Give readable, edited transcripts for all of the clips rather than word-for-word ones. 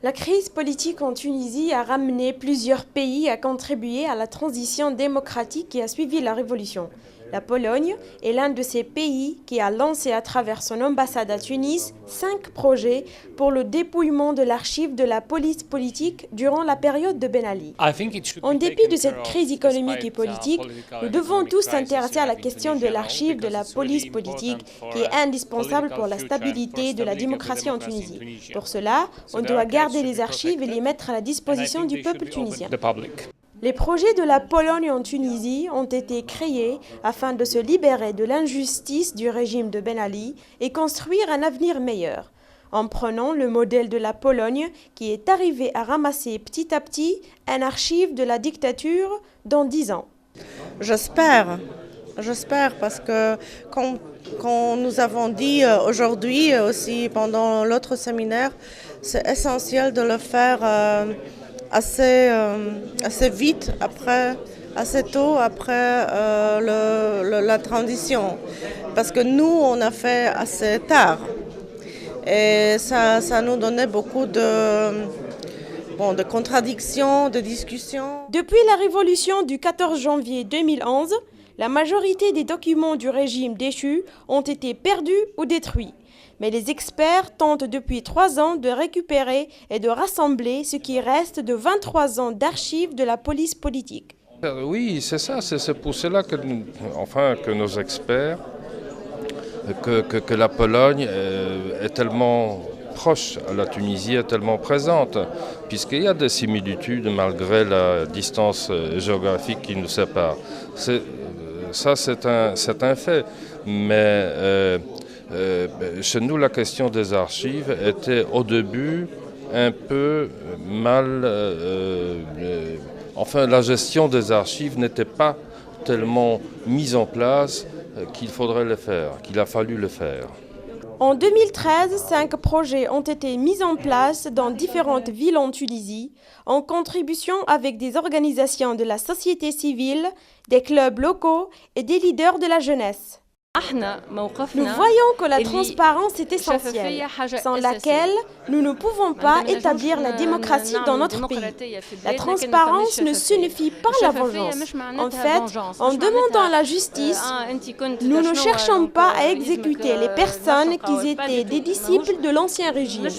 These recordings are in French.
La crise politique en Tunisie a ramené plusieurs pays à contribuer à la transition démocratique qui a suivi la révolution. La Pologne est l'un de ces pays qui a lancé à travers son ambassade à Tunis 5 projets pour le dépouillement de l'archive de la police politique durant la période de Ben Ali. En dépit de cette crise économique et politique, nous devons tous s'intéresser à la question de l'archive de la police politique qui est indispensable pour la stabilité de la démocratie en Tunisie. Pour cela, on doit garder les archives et les mettre à la disposition du peuple tunisien. Les projets de la Pologne en Tunisie ont été créés afin de se libérer de l'injustice du régime de Ben Ali et construire un avenir meilleur, en prenant le modèle de la Pologne qui est arrivé à ramasser petit à petit un archive de la dictature dans 10 ans. J'espère parce que quand nous avons dit aujourd'hui aussi pendant l'autre séminaire, c'est essentiel de le faire assez vite, assez tôt après la transition. Parce que nous, on a fait assez tard. Et ça nous donnait beaucoup de contradictions, de discussions. Depuis la révolution du 14 janvier 2011, la majorité des documents du régime déchu ont été perdus ou détruits. Mais les experts tentent depuis 3 ans de récupérer et de rassembler ce qui reste de 23 ans d'archives de la police politique. Oui, c'est ça, c'est pour cela que nos experts, que la Pologne est tellement proche à la Tunisie, est tellement présente, puisqu'il y a des similitudes malgré la distance géographique qui nous sépare. Ça, c'est un fait, mais chez nous, la question des archives était au début un peu mal... la gestion des archives n'était pas tellement mise en place qu'il a fallu le faire. En 2013, 5 projets ont été mis en place dans différentes villes en Tunisie, en contribution avec des organisations de la société civile, des clubs locaux et des leaders de la jeunesse. Nous voyons que la transparence est essentielle, sans laquelle nous ne pouvons pas établir la démocratie dans notre pays. La transparence ne signifie pas la vengeance. En fait, en demandant la justice, nous ne cherchons pas à exécuter les personnes qui étaient des disciples de l'ancien régime.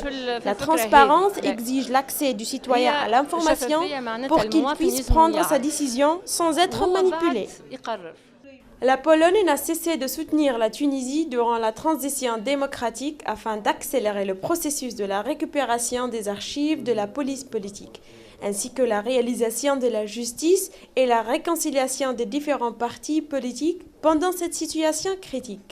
La transparence exige l'accès du citoyen à l'information pour qu'il puisse prendre sa décision sans être manipulé. La Pologne n'a cessé de soutenir la Tunisie durant la transition démocratique afin d'accélérer le processus de la récupération des archives de la police politique, ainsi que la réalisation de la justice et la réconciliation des différents partis politiques pendant cette situation critique.